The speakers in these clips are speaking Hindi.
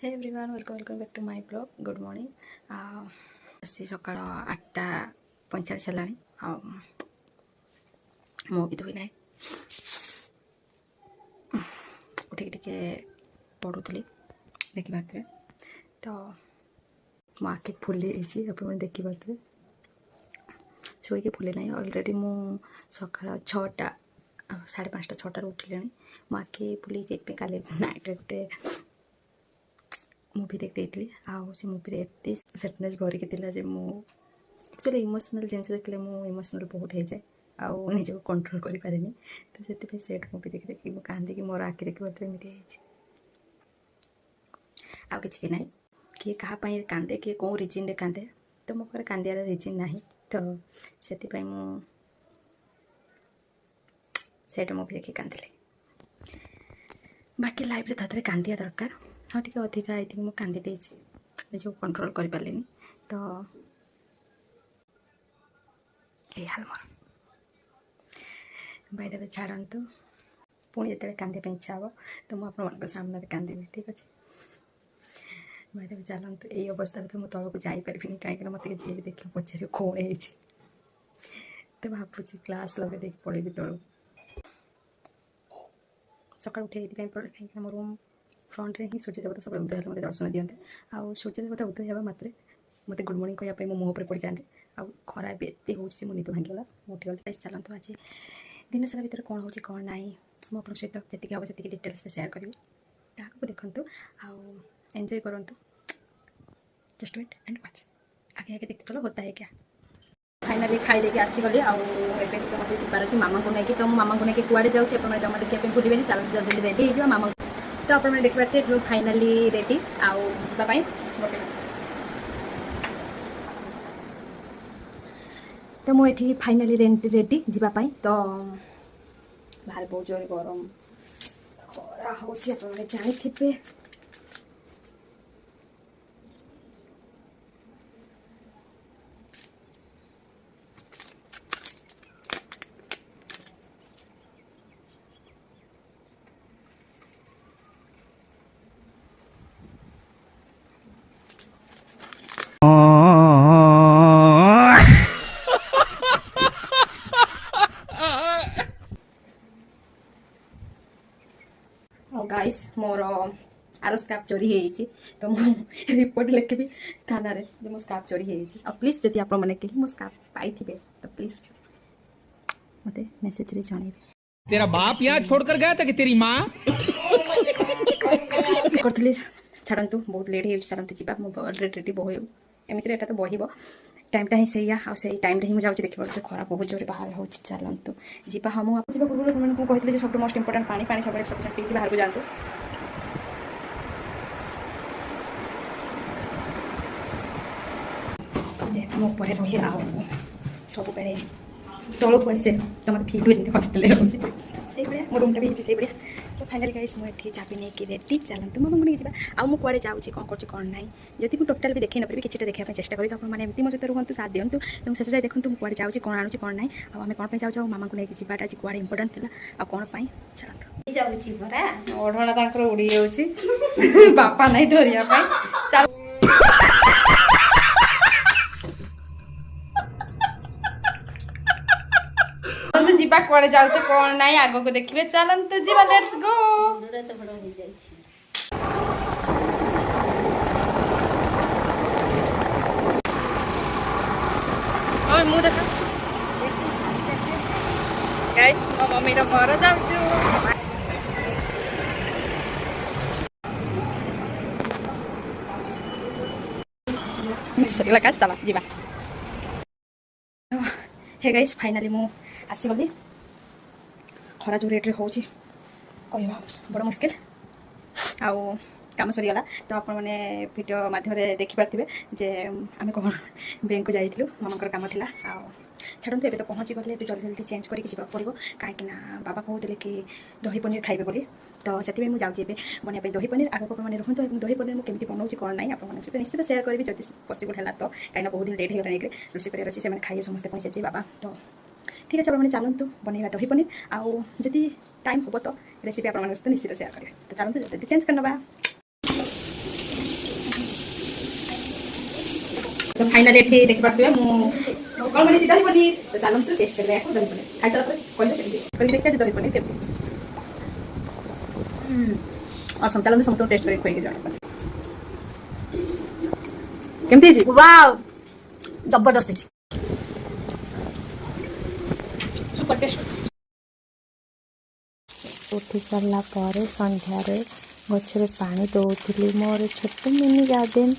Hey everyone, welcome back to my blog. Good morning. से सकाळ 8:45 ହେଲାଣି ଆଉ ମୁଁ ବି ଧୋଇ ନାହିଁ ଉଠିକି ଟିକେ ପଢ଼ୁଥିଲି ଦେଖିପାରୁଥିବେ ତ ମୋ ଆଖି ଫୁଲି ଯାଇଛି ଆପଣମାନେ ଦେଖିପାରୁଥିବେ ଶୋଇକି ଫୁଲି ନାହିଁ ଅଲରେଡ଼ି ମୁଁ ସକାଳ 6ଟା 5:30 6ଟାରୁ ଉଠିଲିଣି ମୋ ଆଖି ଫୁଲି ଯାଇଥିପାଇଁ କାଲି ନାଇଟ୍ରେ ଗୋଟେ मुवी देख देती आउ से मुवी एत सैडनेस भरिकी थिला जे मु एक्चुअली इमोशनल जिन देखले मु इमोशनल बहुत हो जाए आउ निज को कंट्रोल करि पारेनी तो से सैड मुवी देखी देखी मु कांदी कि मोर आखि देखि बते एमिति हेछि आउ किछि के नाही कि कहा पई कांदे कि को रीजन रे कांदे तो मो पर कांदियार रीजन नाही तो सेति पई मु सैड मुवी देखि कांदिले बाकी लाइफ रे थाथरे कांदिया दरकार हाँ टे अधिका आई थिंक मुझे कांदी निज कंट्रोल कर पारे तो ये हाल मोर भाई देवे छाड़ू पुणी जो कांदी इच्छा हम तो मुझे सामने कांदी ठीक अच्छे भाई देवे चलतु यही अवस्था तो मुझे तौक जापरि कहीं मत जी भी देख पचार कौन है तो भावुँ क्लास लगे देख पड़ेबी तौक सका उठे पड़े कहीं मोर रूम फ्रंट रे ही सूर्य देवता सब उदय मत दर्शन दिखते आउ सूर्य देवता उदय होगा मात्रे मत गुड मॉर्निंग कहवाई मो मुँह पर पड़ जाते आउ खरा भी एत हो निद भांगीगला उठीगली चलतु आज दिन सारा भितर कौन हो कौन ना मुझे सहित जी हम से डिटेल्स सेयार करी ताकू देखु आउ एंजॉय करूँ जस्ट वेट एंड वाच आगे आगे देखते चलो होता है क्या फाइनाली खाई देके आसीगली आगे तो मत जाबार अच्छे मामा को लेकिन तो मामा को लेकिन कुआड़े जाऊँगी आप जमा देखा भूलें चलते जल्दी रेडी हो मामा तो आप देखी पारे फाइनाली रेडी आवाई गोटे तो मुझे फाइनाली रेडी जावाई तो बाहर बहुत जोर गरम खरा हो जानी गाइस मोर आर स्कार्फ चोरी है तो मुझे रिपोर्ट लिखी थाना रे जो मो स्कार्फ चोरी है प्लीज जदि आप मो स्कार्फ पाई तो प्लीज मत मेसेज रे जन तेरा बाप यहाँ छोड़कर गया था कि तेरी माँ करथली छाड़ू बहुत लेट हो चलते जा ऑलरेडी रेडी बह एमती एटा तो बहब टाइमटा ही सही से टाइम ही मुझे देखिए पड़ते खरा बहुत जोर बाहर हो चलतु जा हाँ मुझे जा पूर्व तुमको कहते सब मोस्ट इंपोर्टेंट पानी सब सफिशिएंट पीक बाहर को जातु मो पर रही सब तौक आसे तो मतलब फिल हुए हस्टेल रोचे से भाया मो रूमटा भी से भाया तो फाइनाली गाइस मुझे चाबी नहीं कि रेडी चलते मामा को नहीं जावा आउ मुझे जाऊँगी कौन कर कौन ना जदि मुझे टोटाल भी देखी नपरि किसी देखा चेस्ट करी तो आपमती मो सहित रुहतु साथ दिंतु और शेष जाए देखूँ मुझे जाऊँगी कौन आणुची कौन ना आम कौन जाऊँ मामा को लेकिन जाटा आज कौन इंपोर्टाट थी आ कौन चलते ओढ़णा उड़ी जाऊँगी बापा नहीं धरिया चल जीवा कुआड़े जाऊचे कौन ना आग को देखिए चलते जीवा लेट्स गो और मु देखा गाइस मो मम्मी रो घर जाउछु सगला कास चला जीवा हे गाइस फाइनली मु आसी गली खरा जो रेट रे हो कहवा बड़ मुश्किल आउ काम सरीगला तो आप वीडियो माध्यम देखिपारे जे आम कौन बैंक को जाइलु मामा काम था छाड़ू ये तो पहुँची गले जल्दी जल्दी चेंज करके जावाक पड़ो कहीं बाबा कहते कि दही पनीर खाइबे बोली तो से मुझे जाऊँगी बनवाई दही पनीर आगे मैंने रुहतु दही पनीर मुझे केमी बनाऊँ कौन ना आप सहित निश्चित सेयार करी जब पसिबल है तो कहीं बहुत दिन लेट हो गला रोषे कर अच्छे से खाइए समस्ते पहुँचे जाए बाबा तो ठीक है आप चलतु बनवा दही पनीर आउ जदि टाइम हम तो रेसिपी आप निश्चित सेयार करेंगे तो चलते जल्दी चेंज करना तो फाइनली एठी देखि पारथुए मु कौन बनी दही पनीर तो चालम तो टेस्ट करबे को दही पनीर खाइ सारा पर कहले केमती कहि देखा दही पनीर केमती और सब चालम तो समस्त टेस्ट करे खोइ जाने केमती जी वाव जबरदस्त है सुपर टेस्ट उठी सारा पर संध्यार गचरे पानी दौली मोर छोट मिनी गार्डन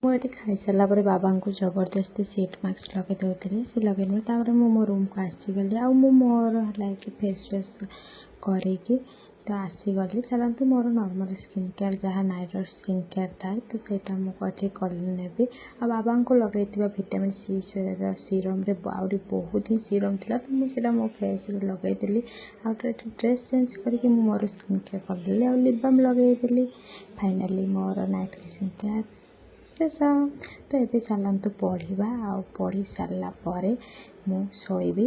मुझे खाई सारा बाबा को जबरदस्ती सीट मास्क लगे दौली सी लगे मो रूम को आसीगली आ मोर है कि फेस वाश करके तो आसीगली चलते मोर नॉर्मल स्किन केयर जहाँ नाइटर स्किन केयर थाए तो सेटा मुझे कलेबी आ बाबा को लगे विटामिन सी सीरम रे आहरी बहुत ही सीरम था तो मुझे मो फेस लगेदेली आ ड्रेस चेंज करके मोर स्किन केयर करदेली आ लिप बाम लगेदेली फाइनाली मोर नाइट स्किन केयर शेष तो ये चलतु पढ़ा आ पढ़ी सारा मु शोबी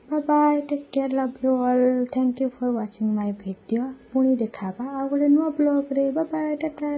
bye bye take care love you all thank you for watching my video पुणी देखा आ गोटे नुआ ब्लॉग रे बाय बाय टाटा।